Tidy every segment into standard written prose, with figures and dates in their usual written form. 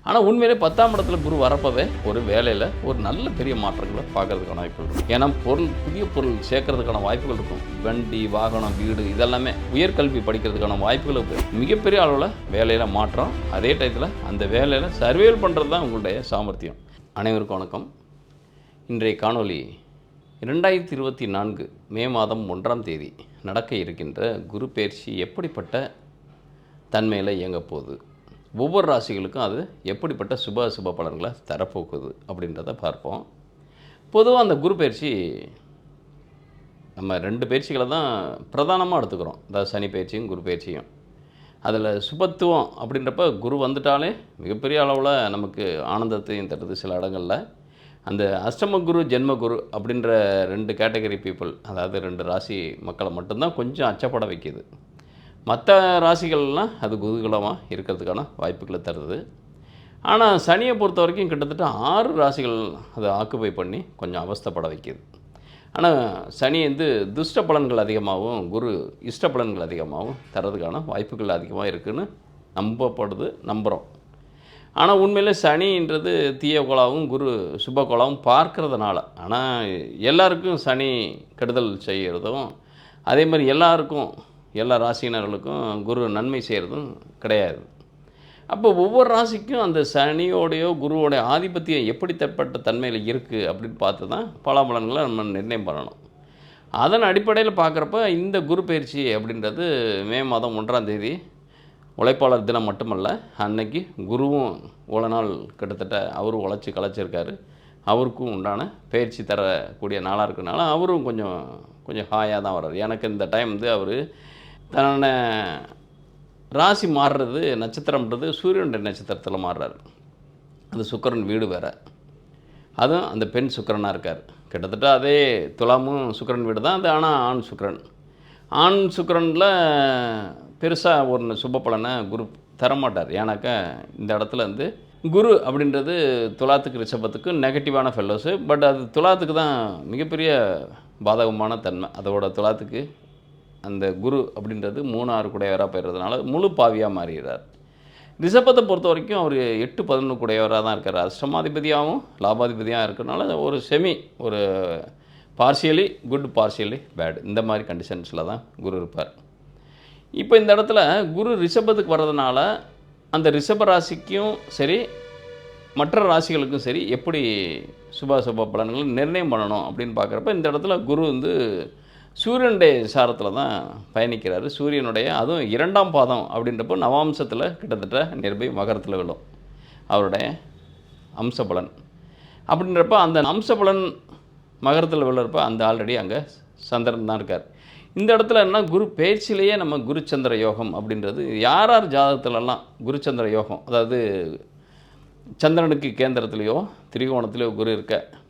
ஆனால் உண்மையிலே 10ஆம் இடத்துல குரு வரப்பவே ஒரு வேலையில் ஒரு நல்ல பெரிய மாற்றங்களை பார்க்கறதுக்கான வாய்ப்புகள் இருக்கும். ஏன்னா புதிய பொருள் சேர்க்கறதுக்கான வாய்ப்புகள் இருக்கும். வண்டி, வாகனம், வீடு இதெல்லாமே உயர்கல்வி படிக்கிறதுக்கான வாய்ப்புகள் இருக்குது. மிகப்பெரிய அளவில் வேலையில் மாற்றம். அதே டயத்தில் அந்த வேலையில் சர்வேல் பண்ணுறது தான் உங்களுடைய சாமர்த்தியம். அனைவருக்கும் வணக்கம். இன்றைய காணொளி 2024 மே மாதம் 1ஆம் தேதி நடக்க இருக்கின்ற குரு பெயர்ச்சி எப்படிப்பட்ட தன்மையில் இயங்க போகுது, ஒவ்வொரு ராசிகளுக்கும் அது எப்படிப்பட்ட சுப பலன்களை தரப்போகுது அப்படின்றத பார்ப்போம். பொதுவாக அந்த குரு பயிற்சி நம்ம 2 பயிற்சிகளை தான் பிரதானமாக எடுத்துக்கிறோம். அதாவது சனி பயிற்சியும் குரு பயிற்சியும். அதில் சுபத்துவம் அப்படின்றப்ப குரு வந்துட்டாலே மிகப்பெரிய அளவில் நமக்கு ஆனந்தத்தையும் தருது. சில இடங்களில் அந்த அஷ்டம குரு, ஜென்ம குரு அப்படின்ற 2 கேட்டகரி பீப்புள், அதாவது 2 ராசி மக்களை மட்டும்தான் கொஞ்சம் அச்சப்பட வைக்கிது. மற்ற ராசிகள்லாம் அது குதூகலமாக இருக்கிறதுக்கான வாய்ப்புகளை தருது. ஆனால் சனியை பொறுத்த வரைக்கும் கிட்டத்தட்ட 6 ராசிகள் அதை ஆக்குபை பண்ணி கொஞ்சம் அவஸ்தைப்பட வைக்கிது. ஆனால் சனி துஷ்ட பலன்கள் அதிகமாகவும் குரு இஷ்ட பலன்கள் அதிகமாகவும் தரதுக்கான வாய்ப்புகள் அதிகமாக இருக்குதுன்னு நம்புகிறோம். ஆனால் உண்மையிலே சனின்றது தீய கோளாவும் குரு சுப கோளாவும் பார்க்கறதுனால, ஆனால் எல்லாருக்கும் சனி கெடுதல் செய்கிறதும் அதே மாதிரி எல்லா ராசியினர்களுக்கும் குரு நன்மை செய்கிறதும் கிடையாது. அப்போ ஒவ்வொரு ராசிக்கும் அந்த சனியோடையோ குருவோடைய ஆதிபத்தியம் எப்படிப்பட்ட தன்மையில் இருக்குது அப்படின்னு பார்த்து தான் பலாபலன்களை நம்ம நிர்ணயம் பண்ணணும். அதன் அடிப்படையில் பார்க்குறப்ப இந்த குரு பயிற்சி அப்படின்றது மே மாதம் 1ஆம் தேதி உழைப்பாளர் தினம் மட்டுமல்ல, அன்னைக்கு குருவும் இவ்வளோ நாள் கிட்டத்தட்ட அவரும் உழைச்சி கலைச்சிருக்காரு. அவருக்கும் உண்டான பயிற்சி தரக்கூடிய நாளாக இருக்கிறனால அவரும் கொஞ்சம் ஹாயாக தான் வர்றார். எனக்கு இந்த டைம் அவர் தன்னை ராசி மாறுறது, நட்சத்திரம்ன்றது சூரியனுடைய நட்சத்திரத்தில் மாறுறாரு. அந்த சுக்கிரன் வீடு வேறு, அதுவும் அந்த பெண் சுக்கிரனாக இருக்கார். கிட்டத்தட்ட அதே துலாமும் சுக்கிரன் வீடு தான் அது. ஆனால் ஆண் சுக்கிரனில் பெருசாக ஒரு சுப பலனை குரு தரமாட்டார். ஏன்னாக்கா இந்த இடத்துல குரு அப்படின்றது துலாத்துக்கு ரிஷபத்துக்கு நெகட்டிவான ஃபெல்லோஸு. பட் அது துலாத்துக்கு தான் மிகப்பெரிய பாதகமான தன்மை. அதோட துலாத்துக்கு அந்த குரு அப்படின்றது 3, 6 கூடையவராக போயிடுறதுனால முழு பாவியாக மாறிடுறார். ரிஷபத்தை பொறுத்த வரைக்கும் அவர் 8, 11 கூடையவராக தான் இருக்கார். அஷ்டமாதிபதியாகவும் லாபாதிபதியாக இருக்கிறனால ஒரு பார்ஷியலி குட், பார்ஷியலி பேட், இந்த மாதிரி கண்டிஷன்ஸில் தான் குரு இருப்பார். இப்போ இந்த இடத்துல குரு ரிஷபத்துக்கு வர்றதுனால அந்த ரிஷப ராசிக்கும் சரி மற்ற ராசிகளுக்கும் சரி எப்படி சுப பலன்களை நிர்ணயம் பண்ணணும் அப்படின்னு பார்க்குறப்ப இந்த இடத்துல குரு சூரியனுடைய சாரத்தில் தான் பயணிக்கிறாரு. சூரியனுடைய அதுவும் 2ஆம் பாதம் அப்படின்றப்போ நவாம்சத்தில் கிட்டத்தட்ட நிர்பை மகரத்தில் விழும் அவருடைய அம்சபலன். அப்படின்றப்ப அந்த அம்சபலன் மகரத்தில் விழுறப்ப அந்த ஆல்ரெடி அங்கே சந்திரன் தான் இருக்கார். இந்த இடத்துல என்ன குரு பயிற்சியிலேயே நம்ம குருச்சந்திர யோகம் அப்படின்றது யார் ஜாதகத்திலலாம் குருச்சந்திர யோகம், அதாவது சந்திரனுக்கு கேந்திரத்துலேயோ திரிகோணத்துலேயோ குரு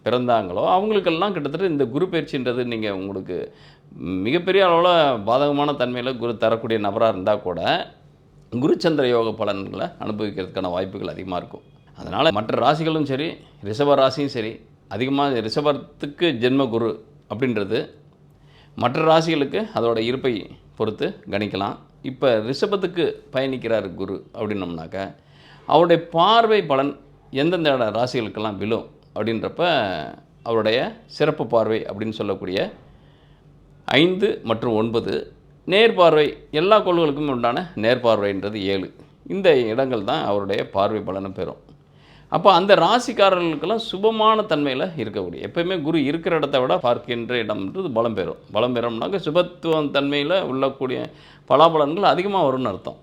பிறந்தாங்களோ அவங்களுக்கெல்லாம் கிட்டத்தட்ட இந்த குரு பயிற்சின்றது நீங்கள் உங்களுக்கு மிகப்பெரிய அளவில் பாதகமான தன்மையில் குரு தரக்கூடிய நபராக இருந்தால் கூட குருச்சந்திர யோக பலன்களை அனுபவிக்கிறதுக்கான வாய்ப்புகள் அதிகமாக இருக்கும். அதனால் மற்ற ராசிகளும் சரி ரிஷப ராசியும் சரி அதிகமாக ரிஷபத்துக்கு ஜென்ம குரு அப்படின்றது மற்ற ராசிகளுக்கு அதோட இருப்பை பொறுத்து கணிக்கலாம். இப்போ ரிஷபத்துக்கு பயணிக்கிறார் குரு அப்படின்னோம்னாக்க அவருடைய பார்வை பலன் எந்தெந்த ராசிகளுக்கெல்லாம் விழும் அப்படின்றப்ப அவருடைய சிறப்பு பார்வை அப்படின்னு சொல்லக்கூடிய 5 மற்றும் 9 நேர்பார்வை, எல்லா கோள்களுக்கும் உண்டான நேர்பார்வைன்றது 7, இந்த இடங்கள் தான் அவருடைய பார்வை பலனை பெறும். அப்போ அந்த ராசிக்காரர்களுக்கெல்லாம் சுபமான தன்மையில் இருக்கக்கூடிய, எப்போயுமே குரு இருக்கிற இடத்த விட பார்க்கின்ற இடம்ன்றது பலம் பெறும்னாக்க சுபத்துவம் தன்மையில் உள்ளக்கூடிய பலாபலன்கள் அதிகமாக வரும்னு அர்த்தம்.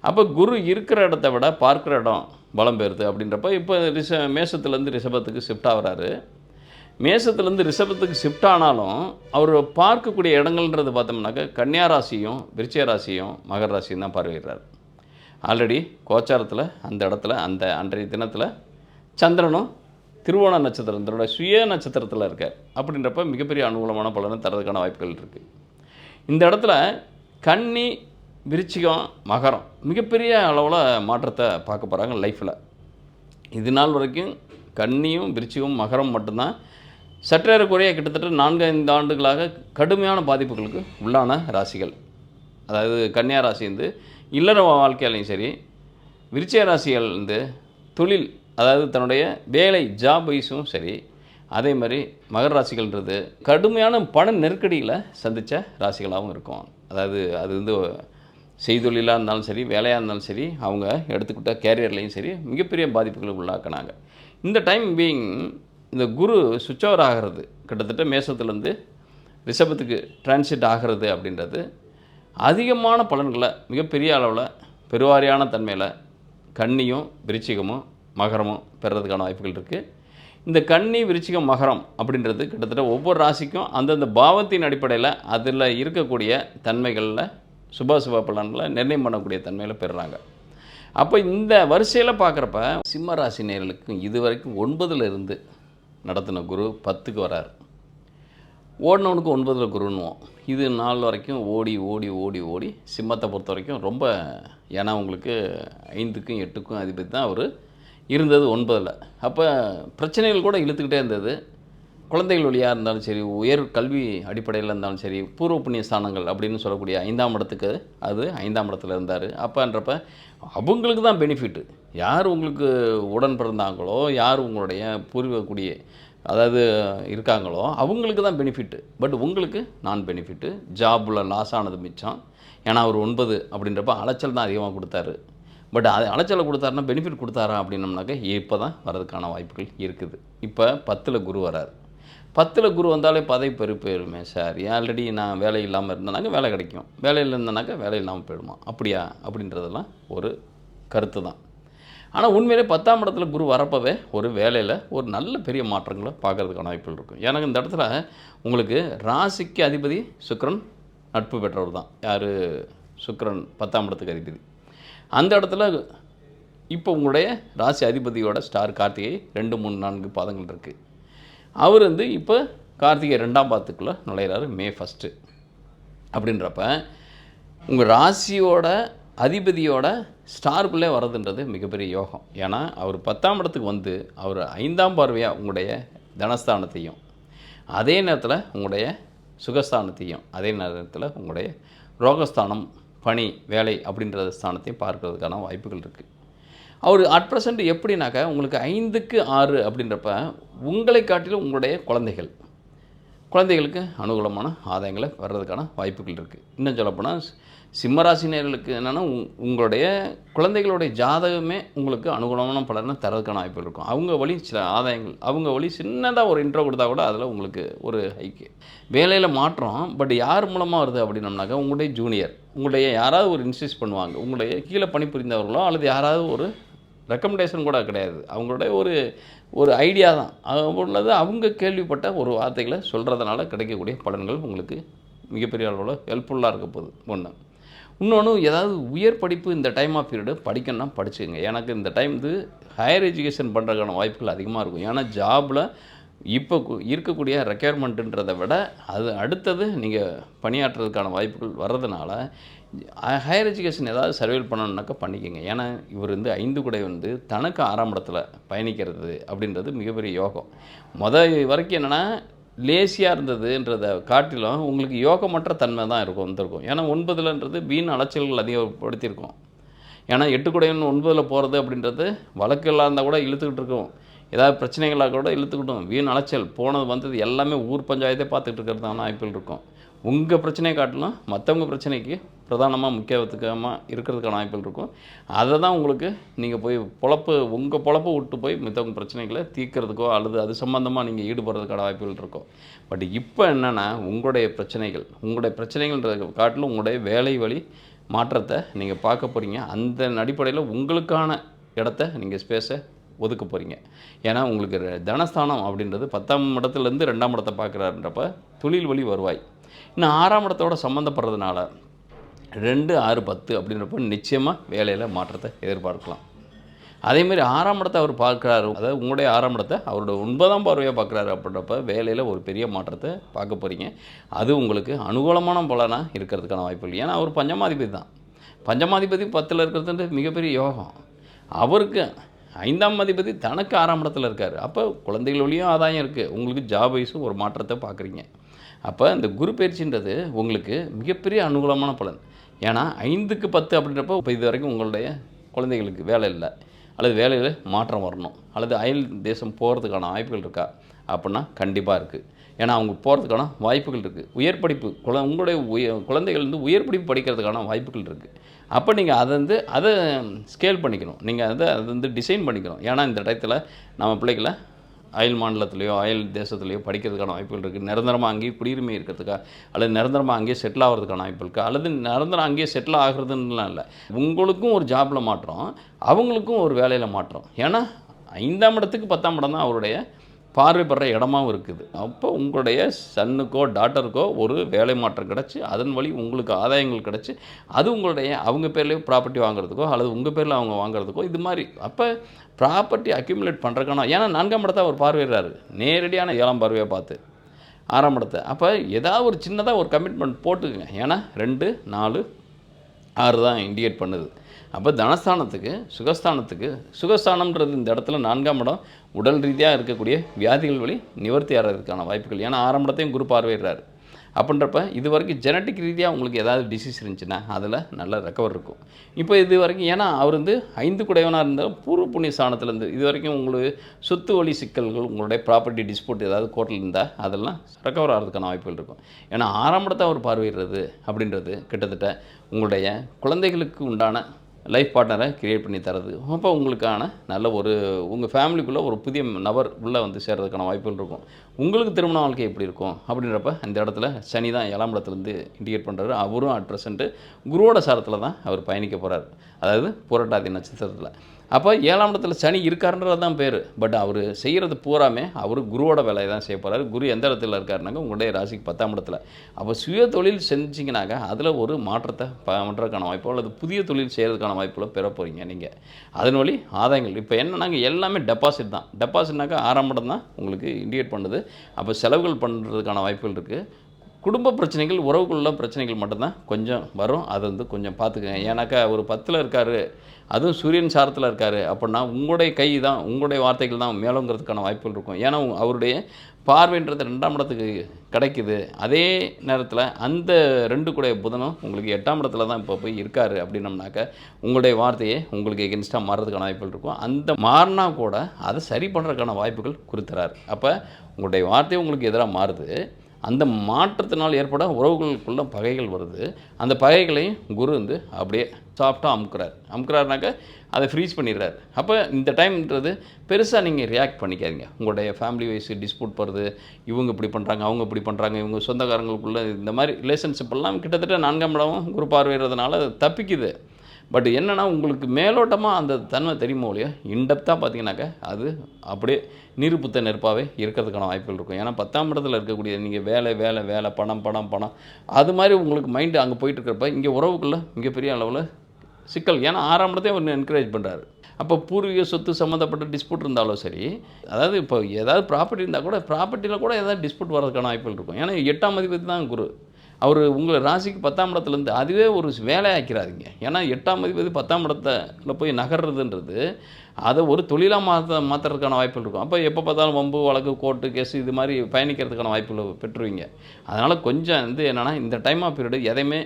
அப்போ குரு இருக்கிற இடத்த விட பார்க்குற இடம் பலம் பெறுது அப்படின்றப்ப இப்போ மேஷத்துலேருந்து ரிஷபத்துக்கு ஷிஃப்ட் ஆகிறாரு. மேஷத்துலேருந்து ரிஷபத்துக்கு ஷிஃப்ட் ஆனாலும் அவர் பார்க்கக்கூடிய இடங்கள்ன்றது பார்த்தோம்னாக்க கன்னியா ராசியும் விருச்சிக ராசியும் மகர ராசியும் தான் பார்வையிடுறார். ஆல்ரெடி கோச்சாரத்தில் அந்த இடத்துல அன்றைய தினத்தில் சந்திரனும் திருவோண நட்சத்திரத்தோட சுய நட்சத்திரத்தில் இருக்கார். அப்படின்றப்ப மிகப்பெரிய அனுகூலமான பலனை தரதுக்கான வாய்ப்புகள் இருக்குது. இந்த இடத்துல கன்னி, விருச்சிகம், மகரம் மிகப்பெரிய அளவில் மாற்றத்தை பார்க்க போகிறாங்க லைஃப்பில். இது நாள் வரைக்கும் கன்னியும் விருச்சிகம் மகரம் மட்டும்தான் சற்றேறக்குறைய கிட்டத்தட்ட 4-5 ஆண்டுகளாக கடுமையான பாதிப்புகளுக்கு உள்ளான ராசிகள். அதாவது கன்னியா ராசி இல்லற வாழ்க்கையாலையும் சரி, விருச்சிக ராசிகள் தொழில், அதாவது தன்னுடைய வேலை ஜாப் வைஸும் சரி, அதே மாதிரி மகர ராசிகள்ன்றது கடுமையான பண நெருக்கடிகளை சந்தித்த ராசிகளாகவும் இருக்கும். அதாவது அது வந்து செய்தொழிலாக இருந்தாலும் சரி, வேலையாக இருந்தாலும் சரி, அவங்க எடுத்துக்கிட்ட கேரியர்லேயும் சரி மிகப்பெரிய பாதிப்புகளுக்கு உள்ளாக்கினாங்க. இந்த டைம் பீயிங் இந்த குரு சுவிட்ச் ஓவர் ஆகிறது கிட்டத்தட்ட மேசத்துலேருந்து ரிஷபத்துக்கு டிரான்சிட் ஆகிறது அப்படின்றது அதிகமான பலன்களை மிகப்பெரிய அளவில் பெருவாரியான தன்மையில் கன்னியும் விருச்சிகமும் மகரமும் பெறுறதுக்கான வாய்ப்புகள் இருக்குது. இந்த கன்னி விருச்சிகம் மகரம் அப்படின்றது கிட்டத்தட்ட ஒவ்வொரு ராசிக்கும் அந்தந்த பாவத்தின் அடிப்படையில் அதில் இருக்கக்கூடிய தன்மைகளில் சுப பலன்களை நிர்ணயம் பண்ணக்கூடிய தன்மையில் பெறுறாங்க. அப்போ இந்த வரிசையில் பார்க்குறப்ப சிம்ம ராசி நேயர்களுக்கு இது வரைக்கும் 9ல் இருந்து நடத்தின குரு 10க்கு வராரு. ஓடினவனுக்கு 9ல் குருன்னுவோம். இது நாள் வரைக்கும் ஓடி ஓடி ஓடி ஓடி சிம்மத்தை பொறுத்த வரைக்கும் ரொம்ப, ஏன்னா உங்களுக்கு 5க்கும் 8க்கும் அதிபதி தான் அவர் இருந்தது 9ல். அப்போ பிரச்சனைகள் கூட இழுத்துக்கிட்டே இருந்தது. குழந்தைகள் வழியாக இருந்தாலும் சரி, உயர் கல்வி அடிப்படையில் இருந்தாலும் சரி, பூர்வ புண்ணிய ஸ்தானங்கள் அப்படின்னு சொல்லக்கூடிய 5ஆம் இடத்துக்கு அது 5ஆம் இடத்துல இருந்தார். அப்போன்றப்ப அவங்களுக்கு தான் பெனிஃபிட்டு. யார் உங்களுக்கு உடன் பிறந்தாங்களோ, யார் உங்களுடைய பூர்வ குடிய அதாவது இருக்காங்களோ அவங்களுக்கு தான் பெனிஃபிட்டு. பட் உங்களுக்கு நான் பெனிஃபிட்டு. ஜாபில் லாஸ் ஆனது மிச்சம். ஏன்னா அவர் 9 அப்படின்றப்ப அலைச்சல் தான் அதிகமாக கொடுத்தாரு. பட் அது அலைச்சலை கொடுத்தாருன்னா பெனிஃபிட் கொடுத்தாரா அப்படின்னம்னாக்க இப்போ தான் வர்றதுக்கான வாய்ப்புகள் இருக்குது. இப்போ 10ல் குரு வராது. 10ல் குரு வந்தாலே பதவி பெருமை சார். ஆல்ரெடி நான் வேலை இல்லாமல் இருந்தேனாக்க வேலை கிடைக்கும், வேலையில் இருந்தேனாக்கா வேலை இல்லாமல் போயிடுமா, அப்படியா அப்படின்றதெல்லாம் ஒரு கருத்து தான். ஆனால் உண்மையிலே 10ஆம் இடத்துல குரு வரப்பவே ஒரு வேலையில் ஒரு நல்ல பெரிய மாற்றங்களை பார்க்குறதுக்கான வாய்ப்புகள் இருக்கும். எனக்கு இந்த இடத்துல உங்களுக்கு ராசிக்கு அதிபதி சுக்கிரன் நட்பு பெற்றவர் தான். யார்? சுக்கிரன் 10ஆம் இடத்துக்கு அதிபதி. அந்த இடத்துல இப்போ உங்களுடைய ராசி அதிபதியோட ஸ்டார் கார்த்திகை 2, 3, 4 பாதங்கள் இருக்குது. அவர் வந்து இப்போ கார்த்திகை 2ஆம் பாதத்துக்குள்ளே நுழையிறாரு மே 1 அப்படின்றப்ப உங்கள் ராசியோட அதிபதியோட ஸ்டாருக்குள்ளே வர்றதுன்றது மிகப்பெரிய யோகம். ஏன்னா அவர் 10ஆம் இடத்துக்கு வந்து அவர் 5ஆம் பார்வையாக உங்களுடைய தனஸ்தானத்தையும், அதே நேரத்தில் உங்களுடைய சுகஸ்தானத்தையும், அதே நேரத்தில் உங்களுடைய ரோகஸ்தானம், பணி, வேலை அப்படின்ற ஸ்தானத்தையும் பார்க்கறதுக்கான வாய்ப்புகள் இருக்குது. அவர் அட் ப்ரெசண்ட் எப்படின்னாக்கா உங்களுக்கு 5க்கு 6 அப்படின்றப்ப உங்களை காட்டிலும் உங்களுடைய குழந்தைகளுக்கு அனுகூலமான ஆதாயங்களை வர்றதுக்கான வாய்ப்புகள் இருக்குது. இன்னும் சொல்லப்போனால் சிம்மராசி நேயர்களுக்கு என்னென்னா உங்களுடைய குழந்தைகளுடைய ஜாதகமே உங்களுக்கு அனுகூலமான பலனை தரதுக்கான வாய்ப்புகள் இருக்கும். அவங்க வழி சில ஆதாயங்கள், அவங்க வழி சின்னதாக ஒரு இன்ட்ரோ கொடுத்தா கூட அதில் உங்களுக்கு ஒரு ஹைக்கு வேலையில் மாற்றம். பட் யார் மூலமாக வருது அப்படின்னம்னாக்கா உங்களுடைய ஜூனியர், உங்களுடைய யாராவது ஒரு இன்சிஸ்ட் பண்ணுவாங்க, உங்களுடைய கீழே பணிபுரிந்தவர்களோ அல்லது யாராவது ஒரு ரெக்கமெண்டேஷன் கூட கிடையாது, அவங்களுடைய ஒரு ஐடியா தான் உள்ளது. அவங்க கேள்விப்பட்ட ஒரு வார்த்தைகளை சொல்கிறதுனால கிடைக்கக்கூடிய பலன்கள் உங்களுக்கு மிகப்பெரிய அளவில் ஹெல்ப்ஃபுல்லாக இருக்க போகுது. இன்னொன்று, ஏதாவது உயர் படிப்பு இந்த டைம் ஆஃப் பீரியடு படிக்கணும்னா படிச்சுங்க. எனக்கு இந்த டைம் வந்து ஹையர் எஜுகேஷன் பண்ணுறதுக்கான வாய்ப்புகள் அதிகமாக இருக்கும். ஏன்னா ஜாபில் இப்போ இருக்கக்கூடிய ரெக்யர்மெண்ட்டுன்றதை விட அது அடுத்தது நீங்கள் பணியாற்றுறதுக்கான வாய்ப்புகள் வர்றதுனால ஹையர் எஜுகேஷன் ஏதாவது சர்வேல் பண்ணணுன்னாக்கா பண்ணிக்கோங்க. ஏன்னா இவர் வந்து 5 குடை வந்து தனக்கு 6ஆம் இடத்துல பயணிக்கிறது அப்படின்றது மிகப்பெரிய யோகம். வரைக்கும் என்னென்னா லேசியாக இருந்ததுன்றதை காட்டிலும் உங்களுக்கு யோகமற்ற தன்மை தான் வந்திருக்கும். ஏன்னா 9லன்றது வீண் அலைச்சல்கள் அதிகப்படுத்தியிருக்கோம். ஏன்னா 8 குடைன்னு 9ல் போகிறது அப்படின்றது வழக்கெல்லாம் இருந்தால் கூட இழுத்துக்கிட்டு இருக்கும், ஏதாவது பிரச்சனைகளாக கூட இழுத்துக்கிட்டோம். வீண் அலைச்சல் போனது வந்தது எல்லாமே ஊர் பஞ்சாயத்தை பார்த்துக்கிட்டு இருக்கிறதான வாய்ப்புகள் இருக்கும். உங்கள் பிரச்சனையை காட்டிலும் மற்றவங்க பிரச்சனைக்கு பிரதானமாக முக்கியத்துவமாக இருக்கிறதுக்கான வாய்ப்புகள் இருக்கும். அதை தான் உங்களுக்கு நீங்கள் போய் உங்கள் பொழப்பை விட்டு போய் மற்றவங்க பிரச்சனைகளை தீர்க்கிறதுக்கோ அல்லது அது சம்மந்தமாக நீங்கள் ஈடுபடுறதுக்கான வாய்ப்புகள் இருக்கும். பட் இப்போ என்னென்னா உங்களுடைய பிரச்சனைகள்ன்றதை காட்டிலும் உங்களுடைய வேலை வழி மாற்றத்தை நீங்கள் பார்க்க போகிறீங்க. அந்த அடிப்படையில் உங்களுக்கான இடத்த நீங்கள் ஸ்பேஸை ஒதுக்க போகிறீங்க. ஏன்னா உங்களுக்கு தனஸ்தானம் அப்படின்றது 10ஆம் இடத்துலேருந்து 2ஆம் இடத்தை பார்க்குறாருன்றப்ப தொழில் வழி வருவாய். இன்னும் 6ஆம் இடத்தோட சம்மந்தப்படுறதுனால 2, 6, 10 அப்படின்றப்ப நிச்சயமாக வேலையில் மாற்றத்தை எதிர்பார்க்கலாம். அதேமாதிரி 6ஆம் இடத்தை அவர் பார்க்குறாரு, அதாவது உங்களுடைய 6ஆம் இடத்தை அவரோட 9ஆம் பார்வையாக பார்க்குறாரு அப்படின்றப்ப வேலையில் ஒரு பெரிய மாற்றத்தை பார்க்க போகிறீங்க. அது உங்களுக்கு அனுகூலமான பலனாக இருக்கிறதுக்கான வாய்ப்பு இல்லை. ஏன்னா அவர் பஞ்சமாதிபதி தான். பஞ்சமாதிபதி 10ல் இருக்கிறது மிகப்பெரிய யோகம். அவருக்கு 5ஆம் அதிபதி தனக்கு 6ஆம் இடத்துல இருக்கார். அப்போ குழந்தைகள் வழியும் ஆதாயம் இருக்குது, உங்களுக்கு ஜாப் வைஸும் ஒரு மாற்றத்தை பார்க்குறீங்க. அப்போ இந்த குரு பயிற்சின்றது உங்களுக்கு மிகப்பெரிய அனுகூலமான பலன். ஏன்னா 5க்கு 10 அப்படின்றப்போ இப்போ இது வரைக்கும் உங்களுடைய குழந்தைகளுக்கு வேலை இல்லை, அல்லது வேலையில் மாற்றம் வரணும், அல்லது அயல் தேசம் போகிறதுக்கான வாய்ப்புகள் இருக்கா அப்படின்னா கண்டிப்பாக இருக்குது. ஏன்னா அவங்க போகிறதுக்கான வாய்ப்புகள் இருக்குது. உயர் படிப்பு உங்களுடைய குழந்தைகள் வந்து உயர் படிப்பு படிக்கிறதுக்கான வாய்ப்புகள் இருக்குது. அப்போ நீங்கள் அதை ஸ்கேல் பண்ணிக்கணும். நீங்கள் அதை டிசைன் பண்ணிக்கணும். ஏன்னா இந்த டயத்தில் நம்ம பிள்ளைகளை அயல் மாநிலத்திலையோ அயல் தேசத்துலையோ படிக்கிறதுக்கான வாய்ப்புகள் இருக்குது. நிரந்தரமாக அங்கேயே குடியுரிமை இருக்கிறதுக்கா, அல்லது நிரந்தரமாக அங்கேயே செட்டில் ஆகிறதுக்கான வாய்ப்பு இருக்கா, அல்லது நிரந்தரம் அங்கேயே செட்டில் ஆகிறதுலாம் இல்லை, உங்களுக்கும் ஒரு ஜாபில் மாற்றம், அவங்களுக்கும் ஒரு வேலையில் மாற்றம். ஏன்னா 5ஆம் இடத்துக்கு 10ஆம் இடம் தான் அவருடைய பார்வைப்படுற இடமாவும் இருக்குது. அப்போ உங்களுடைய சன்னுக்கோ டாட்டருக்கோ ஒரு வேலை மாற்றம் கிடச்சி, அதன் வழி உங்களுக்கு ஆதாயங்கள் கிடச்சி, அது உங்களுடைய அவங்க பேர்லேயே ப்ராப்பர்ட்டி வாங்குறதுக்கோ அல்லது உங்கள் பேரில் அவங்க வாங்குறதுக்கோ இது மாதிரி அப்போ ப்ராப்பர்ட்டி அக்யூமுலேட் பண்ணுறதுக்கான, ஏன்னா 4ஆம் இடத்தை அவர் பார்வையிடுறாரு, நேரடியான 7ஆம் பார்வையை பார்த்து 6ஆம் இடத்தை. அப்போ ஏதாவது ஒரு சின்னதாக ஒரு கமிட்மெண்ட் போட்டுக்குங்க. ஏன்னா 2, 4, 6 தான் இண்டிகேட் பண்ணுது. அப்போ தனஸ்தானத்துக்கு சுகஸ்தானம்ன்றது இந்த இடத்துல 4ஆம் இடம் உடல் ரீதியாக இருக்கக்கூடிய வியாதிகள் வழி நிவர்த்தி ஆகிறதுக்கான வாய்ப்புகள். ஏன்னா 6ஆம் இடத்தையும் குரு பார்வையிடுறாரு. அப்படின்றப்ப இது வரைக்கும் ஜெனட்டிக் ரீதியாக உங்களுக்கு ஏதாவது டிசீஸ் இருந்துச்சுன்னா அதில் நல்ல ரெக்கவர் இருக்கும். இப்போ இது வரைக்கும் ஏன்னா அவர் 5 குடையவனாக இருந்தால் பூர்வ புண்ணிய ஸ்தானத்துலேருந்து இது வரைக்கும் உங்களுக்கு சொத்து வழி சிக்கல்கள், உங்களுடைய ப்ராப்பர்ட்டி டிஸ்பியூட் ஏதாவது கோர்ட்டில் இருந்தால் அதெல்லாம் ரெக்கவர் ஆகிறதுக்கான வாய்ப்புகள் இருக்கும். ஏன்னா 6ஆம் இடத்தை அவர் பார்வையிடுறது அப்படின்றது கிட்டத்தட்ட உங்களுடைய குழந்தைகளுக்கு உண்டான லைஃப் பார்ட்னரை கிரியேட் பண்ணி தரது. அப்போ உங்களுக்கான நல்ல உங்கள் ஃபேமிலிக்குள்ளே ஒரு புதிய நபர் உள்ளே சேர்கிறதுக்கான வாய்ப்புகள் இருக்கும். உங்களுக்கு திருமண வாழ்க்கை எப்படி இருக்கும் அப்படின்றப்ப அந்த இடத்துல சனி தான் 7ஆம் இடத்துலேருந்து இண்டிகேட் பண்ணுறாரு. அவரும் அட் ப்ரெசென்ட்டு குருவோட சாரத்தில் தான் அவர் பயணிக்க போகிறார், அதாவது புரட்டாதி நட்சத்திரத்தில். அப்போ 7ஆம் இடத்துல சனி இருக்காருன்றது தான் பேர். பட் அவர் செய்கிறது பூராமே அவர் குருவோட வேலையை தான் செய்ய போகிறார். குரு எந்த இடத்துல இருக்காருனாங்க உங்களுடைய ராசிக்கு 10ஆம் இடத்துல. அப்போ சுய தொழில் செஞ்சிங்கனாக்க அதில் ஒரு மாற்றத்தை பண்ணுறதுக்கான வாய்ப்போ அல்லது புதிய தொழில் செய்கிறதுக்கான வாய்ப்புகளை பெற போகிறீங்க நீங்கள். அதன் வழி ஆதாயங்கள். இப்போ என்னன்னாங்க எல்லாமே டெபாசிட் தான். டெபாசிட்னாக்கா 6ஆம் இடம் தான் உங்களுக்கு இண்டிகேட் பண்ணுது. அப்போ செலவுகள் பண்ணுறதுக்கான வாய்ப்புகள் இருக்குது. குடும்ப பிரச்சனைகள், உறவுக்குள்ள பிரச்சனைகள் மட்டும்தான் கொஞ்சம் வரும். அதை கொஞ்சம் பார்த்துக்கங்க. ஏன்னாக்கா ஒரு 10ல் இருக்கார், அதுவும் சூரியன் சாரத்தில் இருக்கார் அப்படின்னா உங்களுடைய கை தான், உங்களுடைய வார்த்தைகள் தான் மேலோங்கிறதுக்கான வாய்ப்புகள் இருக்கும். ஏன்னா அவருடைய பார்வைன்றது 2ஆம் இடத்துக்கு கிடைக்குது. அதே நேரத்தில் அந்த 2 கூட புதனும் உங்களுக்கு 8ஆம் இடத்துல தான் இப்போ போய் இருக்கார் அப்படின்னம்னாக்க உங்களுடைய வார்த்தையே உங்களுக்கு எகென்ஸ்டாக மாறுறதுக்கான வாய்ப்புகள் இருக்கும். அந்த மாறினா கூட அதை சரி பண்ணுறதுக்கான வாய்ப்புகள் கொடுத்துறாரு. அப்போ உங்களுடைய வார்த்தையை உங்களுக்கு எதிராக மாறுது. அந்த மாற்றத்தினால் ஏற்பட உறவுகளுக்குள்ள பகைகள் வருது. அந்த பகைகளையும் குரு அப்படியே சாஃப்டாக அமுக்குறாருனாக்க அதை ஃப்ரீஸ் பண்ணிடுறாரு. அப்போ இந்த டைம்ன்றது பெருசாக நீங்கள் ரியாக்ட் பண்ணிக்காதீங்க. உங்களுடைய ஃபேமிலி வைஸ் டிஸ்பியூட் போகிறது, இவங்க இப்படி பண்ணுறாங்க, அவங்க இப்படி பண்ணுறாங்க, இவங்க சொந்தக்காரங்களுக்குள்ள இந்த மாதிரி ரிலேஷன்ஷிப் எல்லாம் கிட்டத்தட்ட 4ஆம் இடமும் குரு பார்வையிடுறதுனால தப்பிக்குது. பட் என்னென்னா உங்களுக்கு மேலோட்டமாக அந்த தன்மை தெரியுமோ இல்லையோ, இன்டெப்த்தாக பார்த்தீங்கன்னாக்கா அது அப்படியே நீர் புத்த நெருப்பாகவே இருக்கிறதுக்கான வாய்ப்புகள் இருக்கும். ஏன்னா 10ஆம் இடத்துல இருக்கக்கூடிய நீங்கள் வேலை பணம் அது மாதிரி உங்களுக்கு மைண்டு அங்கே போயிட்டு இருக்கிறப்ப இங்கே உறவுக்குள்ளே மிகப்பெரிய அளவில் சிக்கல். ஏன்னா 6ஆம் இடத்தையும் அவர் என்கரேஜ் பண்ணுறாரு. அப்போ பூர்வீக சொத்து சம்மந்தப்பட்ட டிஸ்பியூட் இருந்தாலும் சரி, அதாவது இப்போ ஏதாவது ப்ராப்பர்ட்டி இருந்தால் கூட ப்ராப்பர்ட்டியில் கூட ஏதாவது டிஸ்பியூட் வரதுக்கான வாய்ப்புகள் இருக்கும். ஏன்னா 8ஆம் அதிபதி தான் குரு. அவர் உங்களை ராசிக்கு 10ஆம் இடத்துலேருந்து அதுவே ஒரு வேலையாக்கிறாதீங்க. ஏன்னா 8ஆம் அதிபதி 10ஆம் இடத்துல போய் நகர்றதுன்றது அதை ஒரு தொழிலாக மாற்றுறதுக்கான வாய்ப்புகள் இருக்கும். அப்போ எப்போ பார்த்தாலும் வம்பு வழக்கு கோர்ட்டு கேஸு இது மாதிரி பயணிக்கிறதுக்கான வாய்ப்புகளை பெற்றுவீங்க. அதனால் கொஞ்சம் என்னென்னா இந்த டைம் ஆஃப் பீரியடு எதையுமே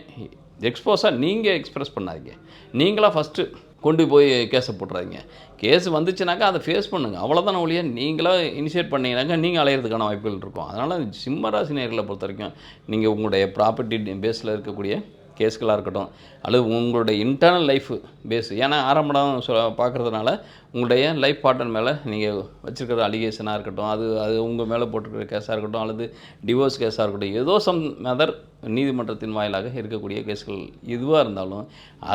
எக்ஸ்போஸாக நீங்கள் எக்ஸ்ப்ரெஸ் பண்ணாதீங்க. நீங்களாக ஃபஸ்ட்டு கொண்டு போய் கேஸை போட்டுறாதீங்க. கேஸ் வந்துச்சுனாக்கா அதை ஃபேஸ் பண்ணுங்கள், அவ்வளோதான ஒழிய நீங்களாக இனிஷியேட் பண்ணிங்கனாக்கா நீங்கள் அலையிறதுக்கான வாய்ப்புகள் இருக்கும். அதனால் சிம்ம ராசி நேயர்களை பொறுத்த வரைக்கும் நீங்கள் உங்களுடைய ப்ராப்பர்ட்டி பேஸில் இருக்கக்கூடிய கேஸ்களாக இருக்கட்டும் அல்லது உங்களுடைய இன்டர்னல் லைஃப் பேஸ், ஏன்னா 6ஆம் இடம் பார்க்குறதுனால உங்களுடைய லைஃப் பார்ட்னர் மேலே நீங்கள் வச்சுருக்கிற அலிகேஷனாக இருக்கட்டும், அது உங்கள் மேலே போட்டிருக்கிற கேஸாக இருக்கட்டும் அல்லது டிவோர்ஸ் கேஸாக இருக்கட்டும், ஏதோ சம் அதர் நீதிமன்றத்தின் வாயிலாக இருக்கக்கூடிய கேஸ்கள் எதுவாக இருந்தாலும்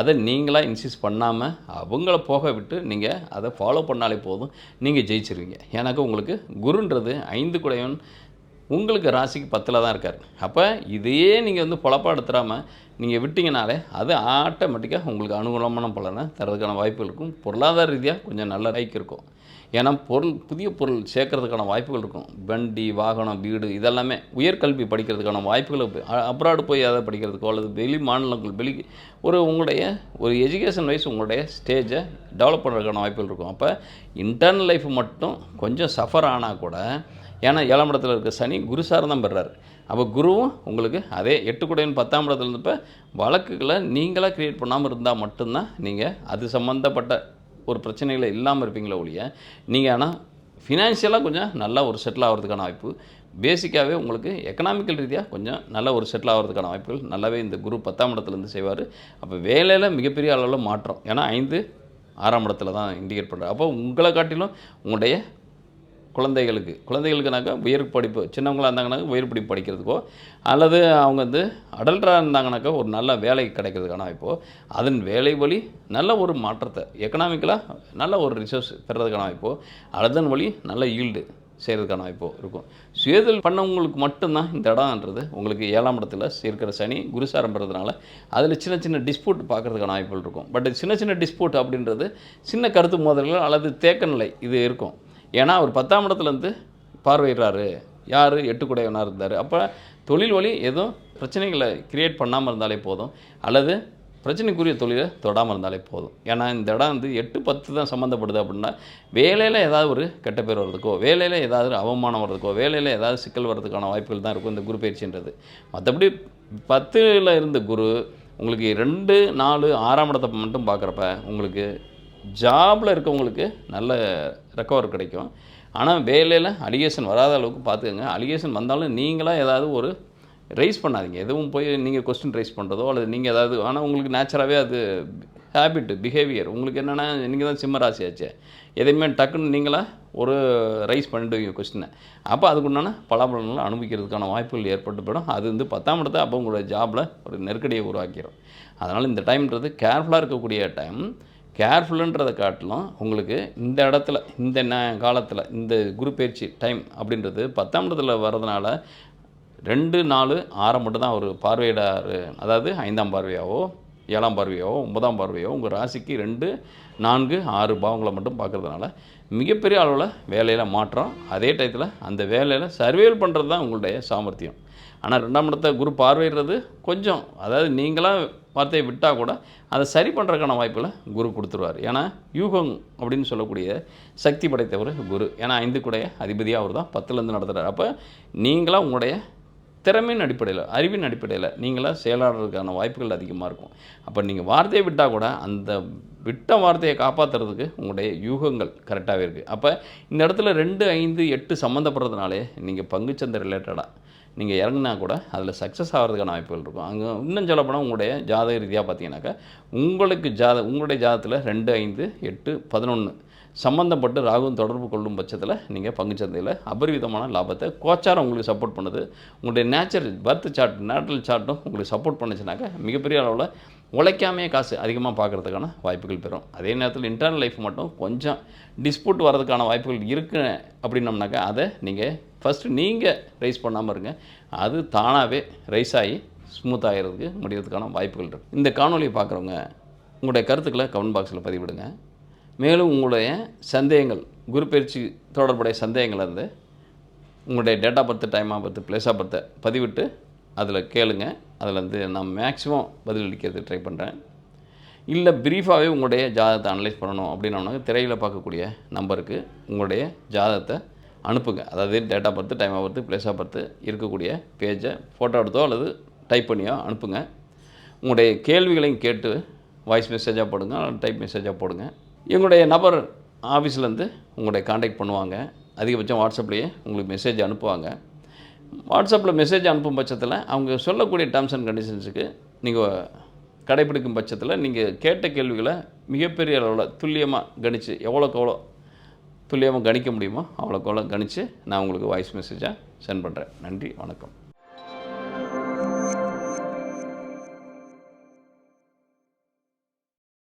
அதை நீங்களாக இன்சிஸ்ட் பண்ணாமல் அவங்கள போக விட்டு நீங்கள் அதை ஃபாலோ பண்ணாலே போதும், நீங்கள் ஜெயிச்சிருவீங்க. ஏன்னாக்கா உங்களுக்கு குருன்றது 5 குடையவன் உங்களுக்கு ராசிக்கு 10ல் தான் இருக்கார். அப்போ இதையே நீங்கள் பொழப்பாக எடுத்துடாமல் நீங்கள் விட்டிங்கனாலே அது ஆட்டோமேட்டிக்காக உங்களுக்கு அனுகூலமான பலனை தரதுக்கான வாய்ப்புகள் இருக்கும். பொருளாதார ரீதியாக கொஞ்சம் நல்ல லைக் இருக்கும். ஏன்னா புதிய பொருள் சேர்க்கறதுக்கான வாய்ப்புகள் இருக்கும். வண்டி, வாகனம், வீடு இதெல்லாமே உயர்கல்வி படிக்கிறதுக்கான வாய்ப்புகள் அப்ராடு போய் அதை படிக்கிறதுக்கோ அல்லது வெளி மாநிலங்கள் உங்களுடைய எஜுகேஷன் வைஸ் உங்களுடைய ஸ்டேஜை டெவலப் பண்ணுறதுக்கான வாய்ப்புகள் இருக்கும். அப்போ இன்டர்னல் லைஃப் மட்டும் கொஞ்சம் சஃபர் ஆனால் கூட, ஏன்னா 7ஆம் இடத்துல இருக்க சனி குரு சாரம் தான் பெறாரு. அப்போ குருவும் உங்களுக்கு அதே 8 குடையன் 10ஆம் இடத்துல இருந்தப்போ வழக்குகளை நீங்களாக க்ரியேட் பண்ணாமல் இருந்தால் மட்டும்தான் நீங்கள் அது சம்மந்தப்பட்ட ஒரு பிரச்சனைகள் இல்லாமல் இருப்பீங்களே ஒழிய, நீங்கள் ஆனால் ஃபினான்ஷியலாக கொஞ்சம் நல்லா ஒரு செட்டில் ஆகிறதுக்கான வாய்ப்பு, பேசிக்காகவே உங்களுக்கு எக்கனாமிக்கல் ரீதியாக கொஞ்சம் நல்ல ஒரு செட்டில் ஆகிறதுக்கான வாய்ப்புகள் நல்லாவே இந்த குரு 10ஆம் இடத்துலேருந்து செய்வார். அப்போ வேலையில் மிகப்பெரிய அளவில் மாற்றம். ஏன்னா 5 6ஆம் இடத்துல தான் இண்டிகேட் பண்ணுறாரு. அப்போ உங்களை காட்டிலும் உங்களுடைய குழந்தைகளுக்குனாக்கா உயர் படிப்பு, சின்னவங்களாக இருந்தாங்கனாக்கா உயர் படிப்பு படிக்கிறதுக்கோ, அல்லது அவங்க வந்து அடல்ட்டாக இருந்தாங்கனாக்கா ஒரு நல்ல வேலை கிடைக்கிறதுக்கான வாய்ப்போ, அதன் வேலை வழி நல்ல ஒரு மாற்றத்தை எக்கனாமிக்கலாக நல்ல ஒரு ரிசோர்ஸ் பெறதுக்கான வாய்ப்போ, அதன் வழி நல்ல ஈல்டு செய்கிறதுக்கான வாய்ப்போ இருக்கும். சுயதொழில் பண்ணவங்களுக்கு மட்டும்தான் இந்த இடம்ன்றது உங்களுக்கு 7ஆம் இடத்துல இருக்கிற சனி குருசாரம் பெறதுனால அதில் சின்ன சின்ன டிஸ்பியூட் பார்க்குறதுக்கான வாய்ப்புகள் இருக்கும். பட் சின்ன சின்ன டிஸ்பியூட் அப்படின்றது சின்ன கருத்து மோதல்கள் அல்லது தேக்க நிலை இது இருக்கும். ஏன்னா அவர் 10ஆம் இடத்துலேருந்து பார்வையிடுறாரு. யார் 8 கூடையவனாக இருந்தார். அப்போ தொழில் வழி எதுவும் பிரச்சனைகளை கிரியேட் பண்ணாமல் இருந்தாலே போதும், அல்லது பிரச்சனைக்குரிய தொழிலை தொடாமல் இருந்தாலே போதும். ஏன்னா இந்த இடம் வந்து 8 10 தான் சம்மந்தப்படுது அப்படின்னா, வேலையில் ஏதாவது ஒரு கெட்ட பேர் வர்றதுக்கோ, வேலையில் ஏதாவது ஒரு அவமானம் வர்றதுக்கோ, வேலையில் ஏதாவது சிக்கல் வர்றதுக்கான வாய்ப்புகள் தான் இருக்கும் இந்த குரு பயிற்சின்றது. மற்றபடி 10ல் இருந்த குரு உங்களுக்கு 2 4 6ஆம் இடத்தை மட்டும் பார்க்குறப்ப உங்களுக்கு ஜாபில் இருக்கவங்களுக்கு நல்ல ரெக்கவர் கிடைக்கும். ஆனால் வேலையில் அலிகேஷன் வராத அளவுக்கு பார்த்துக்கங்க. அலிகேஷன் வந்தாலும் நீங்களாக ஏதாவது ஒரு ரைஸ் பண்ணாதீங்க. எதுவும் போய் நீங்கள் கொஸ்டின் ரைஸ் பண்ணுறதோ அல்லது நீங்கள் ஏதாவது, ஆனால் உங்களுக்கு நேச்சராகவே அது ஹேபிட் பிஹேவியர் உங்களுக்கு என்னென்னா, நீங்கள் தான் சிம்ம ராசியாச்சே, எதையுமே டக்குன்னு நீங்களாக ஒரு ரைஸ் பண்ணிடுவீங்க கொஸ்டினை. அப்போ அதுக்குண்டான பலாபலன்களை அனுபவிக்கிறதுக்கான வாய்ப்புகள் ஏற்பட்டு போயிடும். அது வந்து 10ஆம் இடத்தை அப்போ உங்களோட ஜாபில் ஒரு நெருக்கடியை உருவாக்கிடும். அதனால் இந்த டைம்ன்றது கேர்ஃபுல்லாக இருக்கக்கூடிய டைம். கேர்ஃபுல்லுன்றதை காட்டிலும் உங்களுக்கு இந்த இடத்துல இந்த காலத்தில் இந்த குரு பயிற்சி டைம் அப்படின்றது 10ஆம் இடத்துல வர்றதுனால 2 4 6 மட்டும் தான் அவர் பார்வையிடாரு. அதாவது 5ஆம் பார்வையாவோ 7ஆம் பார்வையாவோ 9ஆம் பார்வையாவோ உங்கள் ராசிக்கு 2 4 6 பாவங்களை மட்டும் பார்க்குறதுனால மிகப்பெரிய அளவில் வேலையில் மாற்றம். அதே டயத்தில் அந்த வேலையில் சர்வேல் பண்ணுறது தான் உங்களுடைய சாமர்த்தியம். ஆனால் 2ஆம் இடத்தை குரு பார்வையிடுறது கொஞ்சம், அதாவது நீங்களாக வார்த்தையை விட்டால் கூட அதை சரி பண்ணுறதுக்கான வாய்ப்புகளை குரு கொடுத்துருவார். ஏன்னா யூகம் அப்படின்னு சொல்லக்கூடிய சக்தி படைத்தவர் குரு. ஏன்னா 5 கூடைய அதிபதியாக அவர் தான் 10லேருந்து நடத்துகிறார். அப்போ நீங்களாக உங்களுடைய திறமையின் அடிப்படையில், அறிவின் அடிப்படையில் நீங்களாக செயலாடுறதுக்கான வாய்ப்புகள் அதிகமாக இருக்கும். அப்போ நீங்கள் வார்த்தையை விட்டால் கூட அந்த விட்ட வார்த்தையை காப்பாற்றுறதுக்கு உங்களுடைய யூகங்கள் கரெக்டாகவே இருக்குது. அப்போ இந்த இடத்துல 2 5 8 சம்மந்தப்படுறதுனாலே நீங்கள் பங்குச்சந்தை ரிலேட்டடாக நீங்கள் இறங்கினா கூட அதில் சக்ஸஸ் ஆகிறதுக்கான வாய்ப்புகள் இருக்கும். அங்கே இன்னும் சொல்லப்போனால் உங்களுடைய ஜாதக ரீதியாக பார்த்தீங்கன்னாக்கா உங்களுடைய ஜாதகத்தில் 2 5 8 11 சம்மந்தப்பட்டு ராகுவும் தொடர்பு கொள்ளும் பட்சத்தில் நீங்கள் பங்குச்சந்தையில் அபரிவிதமான லாபத்தை கோச்சாரம் உங்களுக்கு சப்போர்ட் பண்ணுது. உங்களுடைய பர்த் சார்ட் நேட்டல் சார்ட்டும் உங்களுக்கு சப்போர்ட் பண்ணுச்சுனாக்கா மிகப்பெரிய அளவில் உழைக்காமையே காசு அதிகமாக பார்க்குறதுக்கான வாய்ப்புகள் பெறும். அதே நேரத்தில் இன்டர்னல் லைஃப் மட்டும் கொஞ்சம் டிஸ்பியூட் வரதுக்கான வாய்ப்புகள் இருக்குது அப்படின்னம்னாக்கா அதை நீங்கள் ஃபஸ்ட்டு நீங்கள் ரைஸ் பண்ணாமல் இருங்க. அது தானாகவே ரைஸ் ஆகி ஸ்மூத் ஆகிறதுக்கு முடிகிறதுக்கான வாய்ப்புகள் இருக்குது. இந்த காணொலியை பார்க்குறவங்க உங்களுடைய கருத்துக்களை கமெண்ட் பாக்ஸில் பதிவிடுங்க. மேலும் உங்களுடைய சந்தேகங்கள், குரு பயிற்சி தொடர்புடைய சந்தேகங்கள் இருந்து உங்களுடைய date of birth, time of birth, place of பர்த்தை பதிவிட்டு அதில் கேளுங்க. அதில் வந்து நான் மேக்ஸிமம் பதிலளிக்கிறதுக்கு ட்ரை பண்ணுறேன். இல்லை ப்ரீஃபாகவே உங்களுடைய ஜாதகத்தை அனலைஸ் பண்ணணும் அப்படின்னா திரையில் பார்க்கக்கூடிய நம்பருக்கு உங்களுடைய ஜாதகத்தை அனுப்புங்க. அதாவது date of birth, time of birth, place of birth இருக்கக்கூடிய பேஜை ஃபோட்டோ எடுத்தோ அல்லது டைப் பண்ணியோ அனுப்புங்க. உங்களுடைய கேள்விகளையும் கேட்டு வாய்ஸ் மெசேஜாக போடுங்க, டைப் மெசேஜாக போடுங்க. எங்களுடைய நபர் ஆஃபீஸ்லேருந்து உங்களுடைய காண்டாக்ட் பண்ணுவாங்க. அதிகபட்சம் வாட்ஸ்அப்லேயே உங்களுக்கு மெசேஜ் அனுப்புவாங்க. வாட்ஸ்அப்பில் மெசேஜ் அனுப்பும் பட்சத்தில் அவங்க சொல்லக்கூடிய டேர்ம்ஸ் அண்ட் கண்டிஷன்ஸுக்கு நீங்கள் கடைப்பிடிக்கும் பட்சத்தில் நீங்கள் கேட்ட கேள்விகளை மிகப்பெரிய அளவில் துல்லியமாக கணித்து எவ்வளோக்கு எவ்வளோ துல்லியமாக கணிக்க முடியுமோ அவ்வளோக்கு எவ்வளோ கணித்து நான் உங்களுக்கு வாய்ஸ் மெசேஜாக சென்ட் பண்ணுறேன். நன்றி, வணக்கம்.